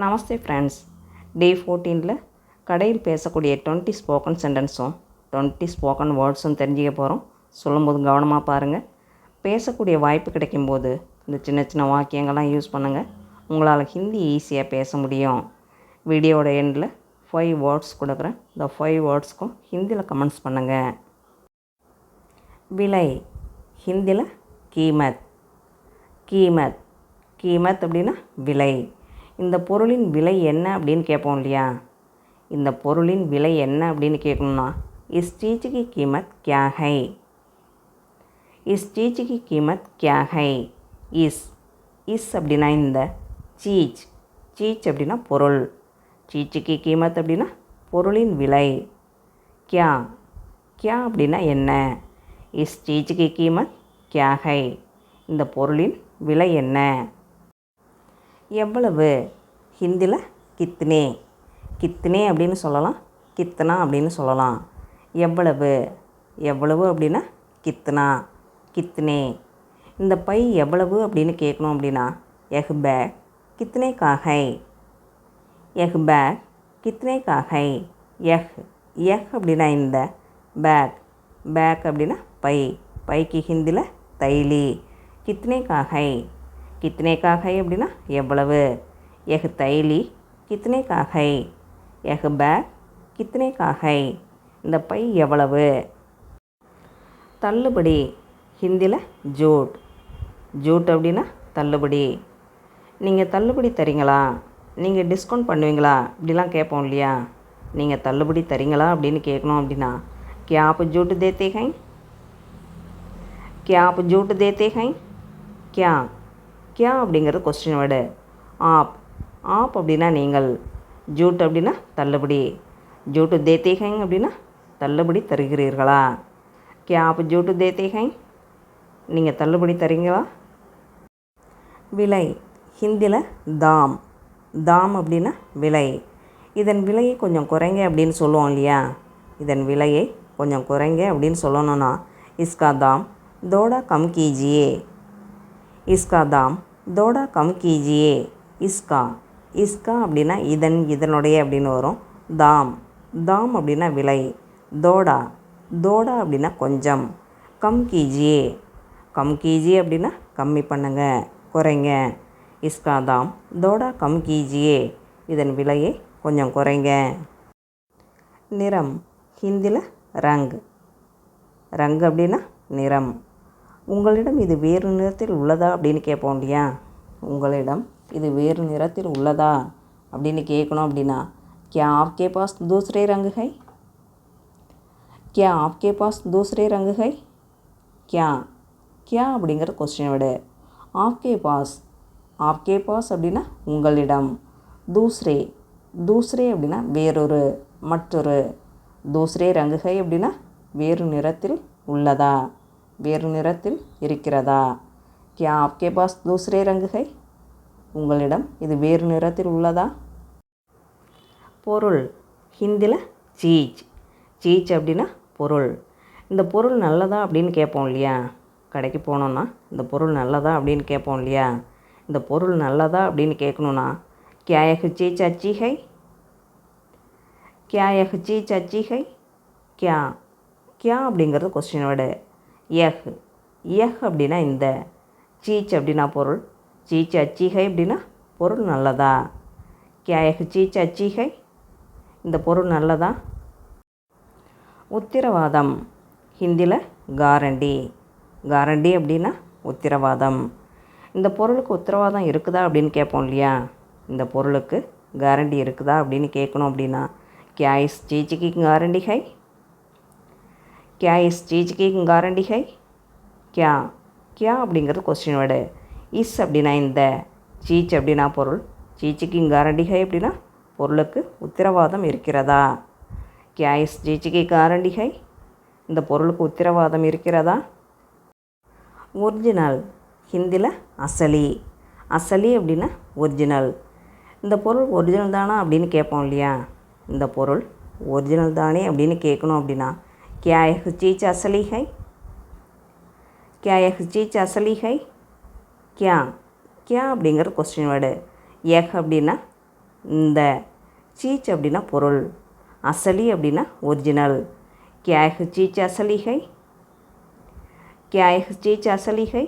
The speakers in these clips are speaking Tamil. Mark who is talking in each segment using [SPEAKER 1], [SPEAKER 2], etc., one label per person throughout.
[SPEAKER 1] நமஸ்தே ஃப்ரெண்ட்ஸ். டே 14ல் கடையில் பேசக்கூடிய 20 ஸ்போக்கன் சென்டென்ஸும் 20 ஸ்போக்கன் வேர்ட்ஸும் தெரிஞ்சுக்க போகிறோம். சொல்லும்போது கவனமாக பாருங்கள். பேசக்கூடிய வாய்ப்பு கிடைக்கும்போது இந்த சின்ன சின்ன வாக்கியங்கள்லாம் யூஸ் பண்ணுங்கள். உங்களால் ஹிந்தி ஈஸியாக பேச முடியும். வீடியோவோட எண்டில் 5 வேர்ட்ஸ் கொடுக்குறேன். இந்த 5 வேர்ட்ஸ்க்கும் ஹிந்தியில் கமெண்ட்ஸ் பண்ணுங்கள். விலை ஹிந்தியில் கீமத். கீமத் கீமத் அப்படின்னா விலை. இந்த பொருளின் விலை என்ன அப்படின்னு கேட்போம் இல்லையா? இந்த பொருளின் விலை என்ன அப்படின்னு கேட்கணுன்னா இஸ் चीज़ की कीमत क्या है. இஸ் चीज़ की कीमत क्या है. இஸ் அப்படின்னா இந்த, சீச் அப்படின்னா பொருள், चीज़ की कीमत அப்படின்னா பொருளின் விலை, क्या அப்படின்னா என்ன, இஸ் चीज़ की कीमत क्या है இந்த பொருளின் விலை என்ன. எவ்வளவு ஹிந்தியில் கித்னே. கித்னே அப்படின்னு சொல்லலாம், கித்னா அப்படின்னு சொல்லலாம். எவ்வளவு அப்படின்னா கித்னா, கித்னே. இந்த பை எவ்வளவு அப்படின்னு கேட்கணும் அப்படின்னா எஹ் பேக் கித்னே கா ஹை. எஹ் பேக் கித்னே கா ஹை. எஹ் அப்படின்னா இந்த, பேக் அப்படின்னா பை, பைக்கு ஹிந்தியில் தைலி. கித்னே கா ஹை. கித்னே கா ஹை அப்படின்னா எவ்வளவு. எஹ் தைலி கித்னே கா ஹை. எஹ் பேக் கித்னே கா ஹை இந்த பை எவ்வளவு. தள்ளுபடி ஹிந்தியில் ஜூட் அப்படின்னா தள்ளுபடி. நீங்கள் தள்ளுபடி தரீங்களா, நீங்கள் டிஸ்கவுண்ட் பண்ணுவீங்களா இப்படிலாம் கேட்போம் இல்லையா? நீங்கள் தள்ளுபடி தரீங்களா அப்படின்னு கேட்கணும் அப்படின்னா क्या आप झूठ देते हैं. क्या आप झूठ देते हैं. क्या அப்படிங்கிறது கொஸ்டின் வேர்டு. ஆப் அப்படின்னா நீங்கள், ஜூட் அப்படின்னா தள்ளுபடி, ஜூட்டு தேத்தே ஹைங் அப்படின்னா தள்ளுபடி தருகிறீர்களா. क्या आप झूठ देते हैं நீங்கள் தள்ளுபடி தரீங்களா. விலை ஹிந்தியில் தாம் அப்படின்னா விலை. இதன் விலையை கொஞ்சம் குறைங்க அப்படின்னு சொல்லுவோம் இல்லையா? இதன் விலையை கொஞ்சம் குறைங்க அப்படின்னு சொல்லணும்னா இஸ்கா தாம் தோடா கம் கீஜியே. இஸ்கா தாம் தோடா கம் கீஜியே. இஸ்கா அப்படின்னா இதனுடைய அப்படின்னு வரும். தாம் அப்படின்னா விலை. தோடா அப்படின்னா கொஞ்சம். கம் கீஜியே அப்படின்னா கம்மி பண்ணுங்க, குறைங்க. இஸ்கா தாம் தோடா கம் கீஜியே இதன் விலையை கொஞ்சம் குறைங்க. நிறம் ஹிந்தியில் ரங் அப்படின்னா நிறம். உங்களிடம் இது வேறு நிறத்தில் உள்ளதா அப்படின்னு கேட்போம் இல்லையா? உங்களிடம் இது வேறு நிறத்தில் உள்ளதா அப்படின்னு கேட்கணும் அப்படின்னா क्या आपके पास दूसरे रंग है. क्या आपके पास दूसरे रंग है. क्या அப்படிங்கிறது கொஸ்டின் வேர்டு. आपके पास அப்படின்னா உங்களிடம். दूसरे அப்படின்னா வேறொரு, மற்றொரு. दूसरे रंग है அப்படின்னா வேறு நிறத்தில் உள்ளதா, வேறு நிறத்தில் இருக்கிறதா. क्या आपके पास दूसरे रंग है உங்களிடம் இது வேறு நிறத்தில் உள்ளதா. பொருள் ஹிந்தியில் சீச் அப்படின்னா பொருள். இந்த பொருள் நல்லதா அப்படின்னு கேட்போம் இல்லையா? கடைக்கு போனோன்னா இந்த பொருள் நல்லதா அப்படின்னு கேட்போம் இல்லையா? இந்த பொருள் நல்லதா அப்படின்னு கேட்கணுன்னா क्या यह चीज़ अच्छी है. क्या यह चीज़ अच्छी है. क्या அப்படிங்கிறது கொஸ்டின் வேர்டு. எஹ் அப்படின்னா இந்த, சீச் அப்படின்னா பொருள், சீச் அச்சி ஹை அப்படின்னா பொருள் நல்லதா. क्या यह चीज़ अच्छी है இந்த பொருள் நல்லதா. உத்திரவாதம் ஹிந்தியில் காரண்டி அப்படின்னா உத்திரவாதம். இந்த பொருளுக்கு உத்திரவாதம் இருக்குதா அப்படின்னு கேட்போம் இல்லையா? இந்த பொருளுக்கு கேரண்டி இருக்குதா அப்படின்னு கேட்கணும் அப்படின்னா क्या इस चीज़ की गारंटी है. क्या इस चीज़ की गारंटी है. क्या அப்படிங்கிறது கொஸ்டின் வேர்டு. இஸ் அப்படின்னா இந்த, சீச் அப்படின்னா பொருள், சீச்சுக்கு கேரண்டி ஹை அப்படின்னா பொருளுக்கு உத்திரவாதம் இருக்கிறதா. क्या इस चीज़ की गारंटी है இந்த பொருளுக்கு உத்திரவாதம் இருக்கிறதா. ஒரிஜினல் ஹிந்தியில் அசலி அப்படின்னா ஒரிஜினல். இந்த பொருள் ஒரிஜினல் தானா அப்படின்னு கேட்போம் இல்லையா? இந்த பொருள் ஒரிஜினல் தானே அப்படின்னு கேட்கணும் அப்படின்னா क्या यह चीज़ असली है. क्या यह चीज़ असली है. क्या அப்படிங்கிறது கொஸ்டின் வேர்டு. எஹ் அப்படின்னா இந்த. சீச் அப்படின்னா பொருள். அசலி அப்படின்னா ஒரிஜினல். क्या है चीज असली है? क्या है चीज असली है?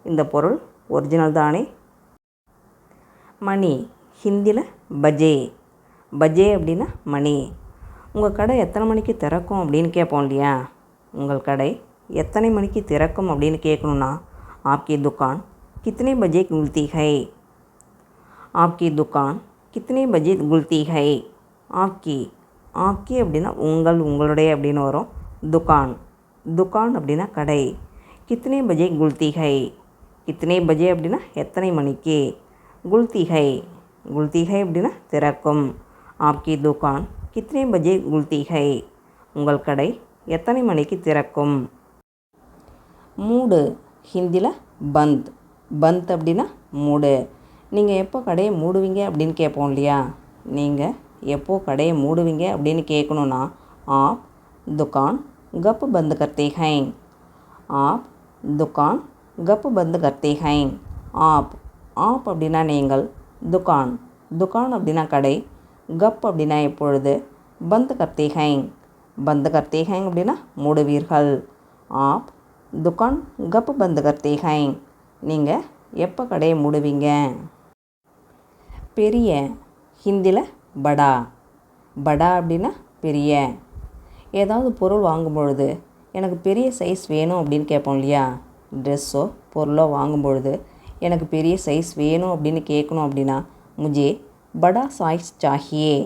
[SPEAKER 1] இந்த பொருள் ஒரிஜினல் தானே. மணி ஹிந்தியில் பஜே. பஜே அப்படின்னா மணி. உங்கள் கடை எத்தனை மணிக்கு திறக்கும் அப்படின்னு கேட்போம் இல்லையா. உங்கள் கடை எத்தனை மணிக்கு திறக்கும் அப்படின்னு கேட்கணுன்னா आपकी दुकान कितने बजे खुलती है? आपकी दुकान कितने बजे खुलती है? आपकी आपकी அப்படின்னா உங்கள், உங்களுடைய அப்படின்னு வரும். துகான் துகான் அப்படின்னா கடை. கித்தனை பஜே குல்தி ஹை. கித்தனை பஜே அப்படின்னா எத்தனை மணிக்கு. குல்தி ஹை குல்தி ஹை அப்படின்னா திறக்கும். ஆப்கி துகான் கித்தனை பஜே குல்தி ஹை. உங்கள் கடை எத்தனை மணிக்கு திறக்கும். மூடு ஹிந்தியில் பந்த். பந்த் அப்படின்னா மூடு. நீங்கள் எப்போ கடையை மூடுவீங்க அப்படின்னு கேட்போம் இல்லையா. நீங்கள் எப்போ கடையை மூடுவீங்க அப்படின்னு கேட்கணுன்னா आप दुकान कब बंद करते हैं? आप दुकान कब बंद करते हैं? आप आप அப்படின்னா நீங்கள், துகான் துகான் அப்படின்னா கடை, கப் அப்படின்னா எப்பொழுது, பந்த் கர்த்தே ஹைங் பந்த் கர்த்தே ஹைங் அப்படின்னா மூடுவீர்கள். ஆப் துகான் கப் பந்த் கர்த்தே ஹைங். நீங்கள் எப்போ கடையை மூடுவீங்க. பெரிய ஹிந்தியில் படா. படா அப்படின்னா பெரிய. ஏதாவது பொருள் வாங்கும் பொழுது எனக்கு பெரிய சைஸ் வேணும் அப்படின்னு கேட்போம் இல்லையா. ட்ரெஸ்ஸோ பொருளோ வாங்கும் பொழுது எனக்கு பெரிய சைஸ் வேணும் அப்படின்னு கேட்கணும் அப்படின்னா முஜே படா சாய்ஸ் சாஹியே.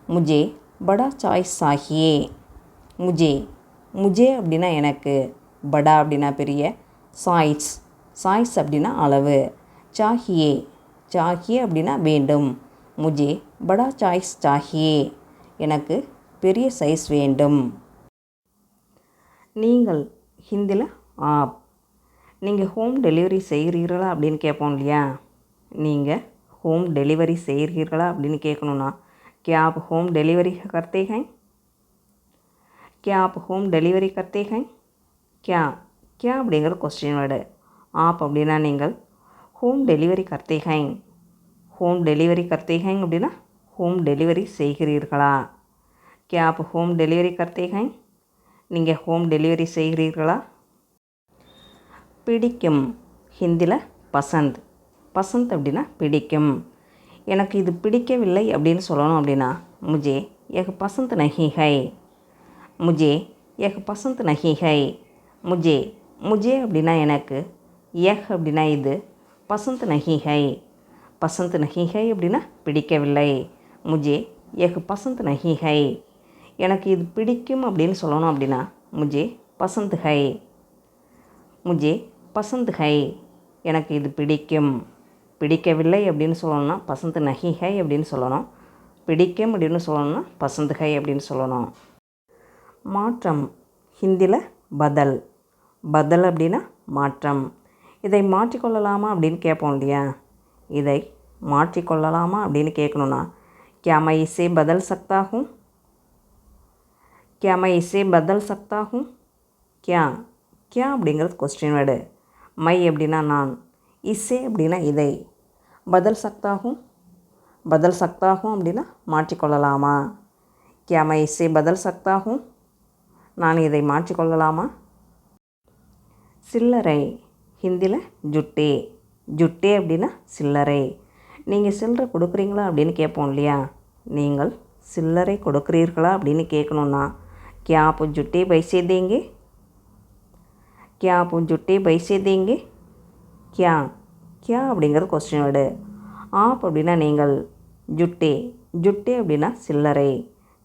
[SPEAKER 1] முஜே படா சாய்ஸ் சாஹியே. முஜே முஜே அப்படின்னா எனக்கு, படா அப்படின்னா பெரிய, சாய்ஸ் சாய்ஸ் அப்படின்னா அளவு, சாஹியே சாஹியே அப்படின்னா வேண்டும். முஜே படா சாய்ஸ் சாஹியே. எனக்கு பெரிய சைஸ் வேண்டும். நீங்கள் ஹிந்தியில் ஆப். நீங்கள் ஹோம் டெலிவரி செய்கிறீர்களா அப்படின்னு கேட்போம் இல்லையா. நீங்கள் ஹோம் டெலிவரி செய்கிறீர்களா அப்படின்னு கேட்கணுன்னா क्या आप होम डिलीवरी करते हैं? क्या आप होम डिलीवरी करते हैं? क्या क्या அப்படிங்கிற கொஸ்டின் வேர்டு. ஆப் அப்படின்னா நீங்கள், ஹோம் டெலிவரி கர்த்தே ஹைங் ஹோம் டெலிவரி கர்த்தே ஹைங் அப்படின்னா ஹோம் டெலிவரி செய்கிறீர்களா. क्या आप होम डिलीवरी करते हैं? நீங்கள் ஹோம் டெலிவரி செய்கிறீர்களா. பிடிக்கும் ஹிந்தியில் பசந்த். பசந்த் அப்படின்னா பிடிக்கும். எனக்கு இது பிடிக்கவில்லை அப்படின்னு சொல்லணும் அப்படின்னா முஜே ஏக் பசந்த் நஹி ஹை. முஜே ஏக் பசந்த் நஹி ஹை. முஜே முஜே அப்படின்னா எனக்கு, ஏக் அப்படின்னா இது, பசந்த் நஹி ஹை பசந்த் நஹி ஹை அப்படின்னா பிடிக்கவில்லை. முஜே ஏக் பசந்த் நஹி ஹை. எனக்கு இது பிடிக்கும் அப்படின்னு சொல்லணும் அப்படின்னா முஜே பசந்த் ஹை. முஜே பசந்த் ஹை. எனக்கு இது பிடிக்கும். பிடிக்கவில்லை அப்படின்னு சொல்லணும்னா பசந்த் நஹி ஹை அப்படின்னு சொல்லணும். பிடிக்கும் அப்படின்னு சொல்லணும்னா பசந்த் ஹை அப்படின்னு சொல்லணும். மாற்றம் ஹிந்தியில் பதல். பதல் அப்படின்னா மாற்றம். இதை மாற்றிக்கொள்ளலாமா அப்படின்னு கேட்போம் இல்லையா. இதை மாற்றிக்கொள்ளலாமா அப்படின்னு கேட்கணுன்னா क्या मैं इसे बदल सकता हूँ? क्या मैं इसे बदल सकता हूँ? क्या क्या அப்படிங்கிறது கொஸ்டின் வேர்டு. மை அப்படின்னா நான், இசே அப்படின்னா இதை, பதல் சக்தாகும் பதல் சக்தாகும் அப்படின்னா மாற்றிக்கொள்ளலாமா. क्या मैं इसे बदल सकता हूँ? நான் இதை மாற்றிக்கொள்ளலாமா. சில்லறை ஹிந்தியில் ஜுட்டே. ஜுட்டே அப்படின்னா சில்லறை. நீங்கள் சில்லறை கொடுக்குறீங்களா அப்படின்னு கேட்போம் இல்லையா. நீங்கள் சில்லறை கொடுக்குறீர்களா அப்படின்னு கேட்கணுன்னா क्या आप जुट्टे पैसे देंगे? क्या आप जुट्टे पैसे देंगे? क्या क्या அப்படிங்கிறது கொஸ்டின் வேர்டு. ஆப் அப்படின்னா நீங்கள், ஜுட்டே ஜுட்டே அப்படின்னா சில்லறை,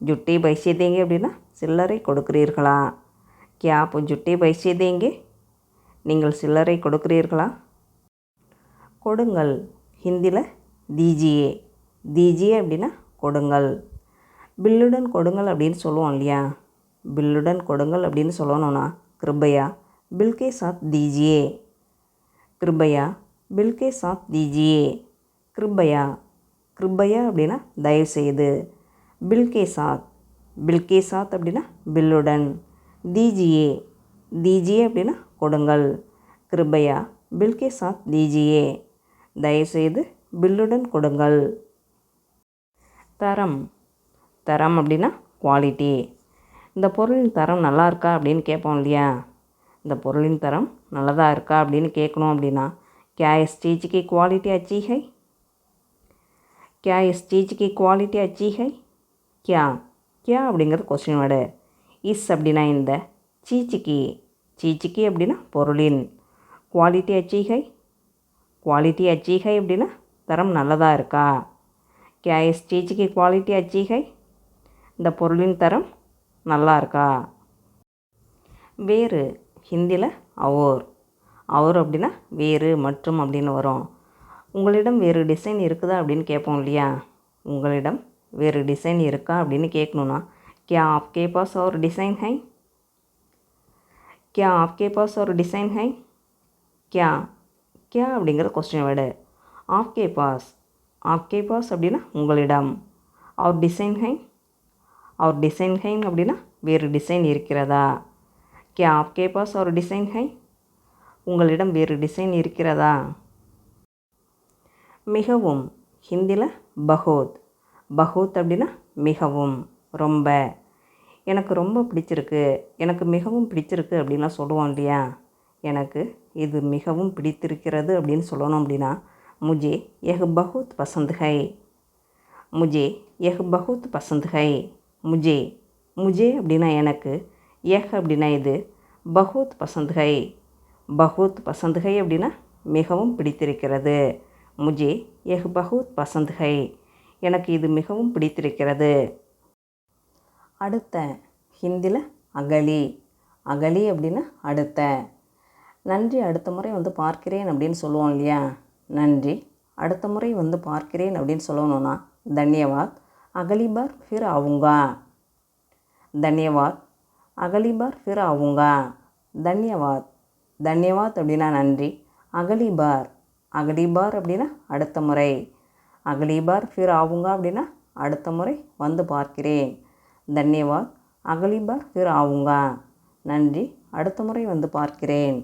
[SPEAKER 1] ஜுட்டே பைசே தேங்க அப்படின்னா சில்லறை கொடுக்கிறீர்களா. क्या आप जुट्टे पैसे देंगे? நீங்கள் சில்லறை கொடுக்கிறீர்களா. கொடுங்கள் ஹிந்தியில் தீஜியே. தீஜியே அப்படின்னா கொடுங்கள். பில்லுடன் கொடுங்கள் அப்படின்னு சொல்லுவோம் இல்லையா. பில்லுடன் கொடுங்கள் அப்படின்னு சொல்லணும்னா கிருபையா பில்கே சாத் தீஜியே. கிருபையா பில்கே சாத் தீஜியே. கிருபையா கிருபையா அப்படின்னா தயவுசெய்து. பில்கே சாத் பில்கே சாத் அப்படின்னா பில்லுடன். தீஜியே தீஜியே அப்படின்னா கொடுங்கள். கிருபையா பில்கே சாத் தீஜியே. தயவுசெய்து பில்லுடன் கொடுங்கள். தரம். தரம் அப்படின்னா குவாலிட்டி. இந்த பொருளின் தரம் நல்லா இருக்கா அப்படின்னு கேட்போம் இல்லையா? இந்த பொருளின் தரம் நல்லதாக இருக்கா அப்படின்னு கேட்கணும் அப்படின்னா क्या इस चीज़ की क्वालिटी अच्छी है? क्या इस चीज़ की क्वालिटी अच्छी है? क्या क्या அப்படிங்கிறது கொஸ்டின் வேர்டு. இஸ் அப்படின்னா இந்த, சீச்சிக்கி சீச்சிக்கி அப்படின்னா பொருளின், குவாலிட்டி அச்சீகை குவாலிட்டி அச்சீகை அப்படின்னா தரம் நல்லதாக இருக்கா. क्या इस चीज़ की क्वालिटी अच्छी है? இந்த பொருளின் தரம் நல்லா இருக்கா. வேறு ஹிந்தியில் और. और அப்படின்னா வேறு மற்றும் அப்படின்னு வரும். உங்களிடம் வேறு டிசைன் இருக்குதா அப்படின்னு கேட்போம் இல்லையா? உங்களிடம் வேறு டிசைன் இருக்கா அப்படின்னு கேட்கணுன்னா क्या आपके पास और डिज़ाइन है? क्या आपके पास और डिज़ाइन है? क्या क्या அப்படிங்கிற கொஸ்டின் வேர்டு. आपके पास आपके पास அப்படின்னா உங்களிடம், और डिज़ाइन है और डिज़ाइन है அப்படின்னா வேறு டிசைன் இருக்கிறதா. क्या आपके पास और डिज़ाइन है? உங்களிடம் வேறு டிசைன் இருக்கிறதா. மிகவும் ஹிந்தியில் பஹூத். பஹூத் அப்படின்னா மிகவும், ரொம்ப. எனக்கு ரொம்ப பிடிச்சிருக்கு, எனக்கு மிகவும் பிடிச்சிருக்கு அப்படின்லாம் சொல்லுவோம் இல்லையா? எனக்கு இது மிகவும் பிடித்திருக்கிறது அப்படின்னு சொல்லணும் அப்படின்னா मुझे यह बहुत पसंद है. मुझे यह बहुत पसंद है. मुझे मुझे அப்படின்னா எனக்கு, यह அப்படின்னா இது, बहुत पसंद है बहुत पसंद है அப்படின்னா மிகவும் பிடித்திருக்கிறது. मुझे यह बहुत पसंद है. எனக்கு இது மிகவும் பிடித்திருக்கிறது. அடுத்த ஹிந்தியில் அகலி. அகலி அப்படின்னா அடுத்த. நன்றி, அடுத்த முறை வந்து பார்க்கிறேன் அப்படின்னு சொல்லுவோம் இல்லையா? நன்றி, அடுத்த முறை வந்து பார்க்கிறேன் அப்படின்னு சொல்லணும்னா தன்யவாத், அகலி பார் ஃபிர் ஆவுங்கா. தன்யவாத், அகலி பார் ஃபிர் ஆவுங்கா. தன்யவாத் தன்யவாத் அப்படின்னா நன்றி. அகலி பார் அப்படின்னா அடுத்த முறை. அகலி பார் ஃபிர் ஆவுங்கா அப்படின்னா அடுத்த முறை வந்து பார்க்கிறேன். தன்யவாத், அகலி பார் ஃபிர் ஆவுங்கா. நன்றி, அடுத்த முறை வந்து பார்க்கிறேன்.